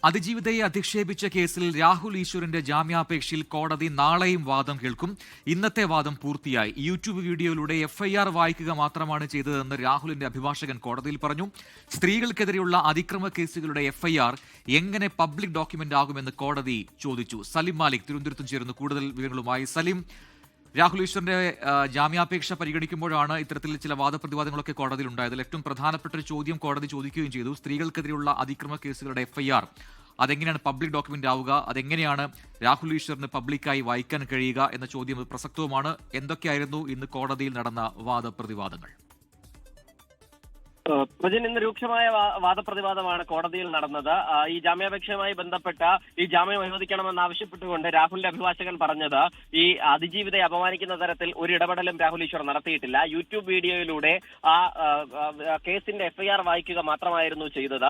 അതിജീവിതയെ അധിക്ഷേപിച്ച കേസിൽ രാഹുൽ ഈശ്വറിന്റെ ജാമ്യാപേക്ഷയിൽ കോടതി നാളെയും വാദം കേൾക്കും. ഇന്നത്തെ വാദം പൂർത്തിയായി. യൂട്യൂബ് വീഡിയോയിലൂടെ എഫ്ഐആർ വായിക്കുക മാത്രമാണ് ചെയ്തതെന്ന് രാഹുലിന്റെ അഭിഭാഷകൻ കോടതിയിൽ പറഞ്ഞു. സ്ത്രീകൾക്കെതിരെയുള്ള അതിക്രമ കേസുകളുടെ എഫ്ഐആർ എങ്ങനെ പബ്ലിക് ഡോക്യുമെന്റ് ആകുമെന്ന് കോടതി ചോദിച്ചു. സലിം മാലിക് തിരുവനന്തപുരത്തും ചേർന്ന് കൂടുതൽ വിവരങ്ങളുമായി. സലിം, രാഹുൽ ഈശ്വറിന്റെ ജാമ്യാപേക്ഷ പരിഗണിക്കുമ്പോഴാണ് ഇത്തരത്തിൽ ചില വാദപ്രതിവാദങ്ങളൊക്കെ കോടതിയിൽ ഉണ്ടായത്. ഏറ്റവും പ്രധാനപ്പെട്ട ഒരു ചോദ്യം കോടതി ചോദിക്കുകയും ചെയ്തു. സ്ത്രീകൾക്കെതിരെയുള്ള അതിക്രമ കേസുകളുടെ എഫ്ഐആർ അതെങ്ങനെയാണ് പബ്ലിക് ഡോക്യുമെന്റ് ആവുക, അതെങ്ങനെയാണ് രാഹുൽ ഈശ്വറിന് പബ്ലിക്കായി വായിക്കാൻ കഴിയുക എന്ന ചോദ്യം പ്രസക്തവുമാണ്. എന്തൊക്കെയായിരുന്നു ഇന്ന് കോടതിയിൽ നടന്ന വാദപ്രതിവാദങ്ങൾ? പ്രജിൻ, ഇന്ന് രൂക്ഷമായ വാദപ്രതിവാദമാണ് കോടതിയിൽ നടന്നത്. ഈ ജാമ്യാപേക്ഷയുമായി ബന്ധപ്പെട്ട ഈ ജാമ്യം അനുവദിക്കണമെന്ന് ആവശ്യപ്പെട്ടുകൊണ്ട് രാഹുലിന്റെ അഭിഭാഷകൻ പറഞ്ഞത് ഈ അതിജീവിതയെ അപമാനിക്കുന്ന തരത്തിൽ ഒരു ഇടപെടലും രാഹുൽ ഈശ്വർ നടത്തിയിട്ടില്ല. യൂട്യൂബ് വീഡിയോയിലൂടെ ആ കേസിന്റെ എഫ്ഐആർ വായിക്കുക മാത്രമായിരുന്നു ചെയ്തത്.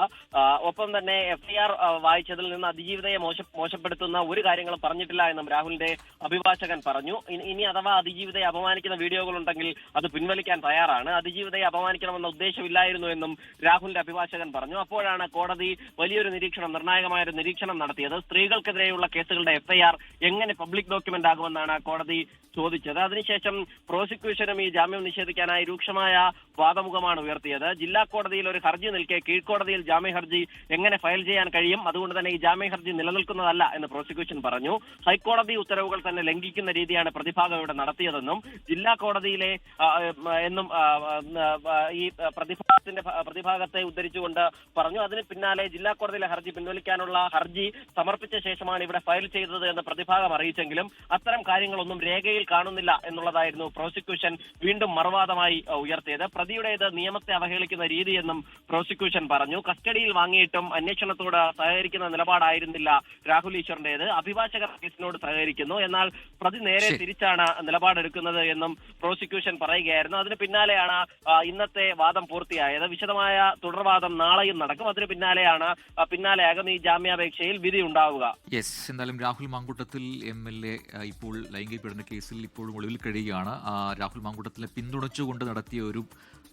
ഒപ്പം തന്നെ എഫ്ഐആർ വായിച്ചതിൽ നിന്ന് അതിജീവിതയെ മോശപ്പെടുത്തുന്ന ഒരു കാര്യങ്ങളും പറഞ്ഞിട്ടില്ല എന്നും രാഹുലിന്റെ അഭിഭാഷകൻ പറഞ്ഞു. ഇനി അഥവാ അതിജീവിതയെ അപമാനിക്കുന്ന വീഡിയോകൾ ഉണ്ടെങ്കിൽ അത് പിൻവലിക്കാൻ തയ്യാറാണ്. അതിജീവിതയെ അപമാനിക്കണമെന്ന ഉദ്ദേശമില്ല എന്നും രാഹുലിന്റെ അഭിഭാഷകൻ പറഞ്ഞു. അപ്പോഴാണ് കോടതി വലിയൊരു നിർണായകമായ ഒരു നിരീക്ഷണം നടത്തിയത്. സ്ത്രീകൾക്കെതിരെയുള്ള കേസുകളുടെ എഫ്ഐആർ എങ്ങനെ പബ്ലിക് ഡോക്യുമെന്റ് ആകുമെന്നാണ് കോടതി ചോദിച്ചത്. അതിനുശേഷം പ്രോസിക്യൂഷനും ഈ ജാമ്യം നിഷേധിക്കാനായി രൂക്ഷമായ വാദമുഖമാണ് ഉയർത്തിയത്. ജില്ലാ കോടതിയിൽ ഒരു ഹർജി നിൽക്കെ കീഴ്ക്കോടതിയിൽ ജാമ്യ ഹർജി എങ്ങനെ ഫയൽ ചെയ്യാൻ കഴിയും? അതുകൊണ്ട് തന്നെ ഈ ജാമ്യ ഹർജി നിലനിൽക്കുന്നതല്ല എന്ന് പ്രോസിക്യൂഷൻ പറഞ്ഞു. ഹൈക്കോടതി ഉത്തരവുകൾ തന്നെ ലംഘിക്കുന്ന രീതിയാണ് പ്രതിഭാഗം ഇവിടെ നടത്തിയതെന്നും ജില്ലാ കോടതിയിലെ എന്നും ഈ പ്രതിഭാഗത്തെ ഉദ്ധരിച്ചുകൊണ്ട് പറഞ്ഞു. അതിന് പിന്നാലെ ജില്ലാ കോടതിയിലെ ഹർജി പിൻവലിക്കാനുള്ള ഹർജി സമർപ്പിച്ച ശേഷമാണ് ഇവിടെ ഫയൽ ചെയ്തത് എന്ന് പ്രതിഭാഗം അറിയിച്ചെങ്കിലും അത്തരം കാര്യങ്ങളൊന്നും രേഖയിൽ കാണുന്നില്ല എന്നുള്ളതായിരുന്നു പ്രോസിക്യൂഷൻ വീണ്ടും മറുവാദമായി ഉയർത്തിയത്. പ്രതിയുടേത് നിയമത്തെ അവഹേളിക്കുന്ന രീതിയെന്നും പ്രോസിക്യൂഷൻ പറഞ്ഞു. കസ്റ്റഡിയിൽ വാങ്ങിയിട്ടും അന്വേഷണത്തോട് സഹകരിക്കുന്ന നിലപാടായിരുന്നില്ല രാഹുൽ ഈശ്വറിന്റേത്. അഭിഭാഷകർ കേസിനോട് സഹകരിക്കുന്നു, എന്നാൽ പ്രതി നേരെ തിരിച്ചാണ് നിലപാടെടുക്കുന്നത് എന്നും പ്രോസിക്യൂഷൻ പറയുകയായിരുന്നു. അതിന് പിന്നാലെയാണ് ഇന്നത്തെ വാദം പൂർത്തിയായത്. വിശദമായ തുടർവാദം നാളെയും നടക്കും. അതിന് പിന്നാലെയാകും ഈ ജാമ്യാപേക്ഷയിൽ വിധി ഉണ്ടാവുക. എന്നാലും രാഹുൽ മാങ്കൂട്ടത്തിൽ MLA ഇപ്പോൾ ലൈംഗിക പീഡന കേസിൽ ഇപ്പോഴും ഒളിവിൽ കഴിയുകയാണ്. രാഹുൽ മാങ്കൂട്ടത്തിലെ പിന്തുണച്ചുകൊണ്ട് നടത്തിയ ഒരു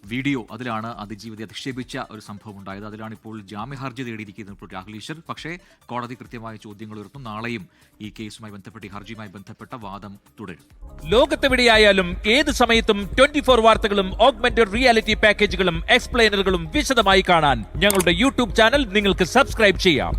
വീഡിയോ, അതിലാണ് അതിജീവിതയെ അധിക്ഷേപിച്ച ഒരു സംഭവം ഉണ്ടായത്. അതിലാണ് ഇപ്പോൾ ജാമ്യ ഹർജി തേടിയിരിക്കുന്നത് ഇപ്പോൾ രാഹുൽ ഈശ്വർ. പക്ഷേ കോടതി കൃത്യമായ ചോദ്യങ്ങൾ ഉയർത്തും. നാളെയും ഈ കേസുമായി ബന്ധപ്പെട്ട് ഈ ഹർജിയുമായി ബന്ധപ്പെട്ട വാദം തുടരും. ലോകത്തെവിടെയായാലും ഏത് സമയത്തും 24 വാർത്തകളും ഓഗ്മെന്റഡ് റിയാലിറ്റി പാക്കേജുകളും എക്സ്പ്ലെയിനറുകളും വിശദമായി കാണാൻ ഞങ്ങളുടെ യൂട്യൂബ് ചാനൽ നിങ്ങൾക്ക് സബ്സ്ക്രൈബ് ചെയ്യാം.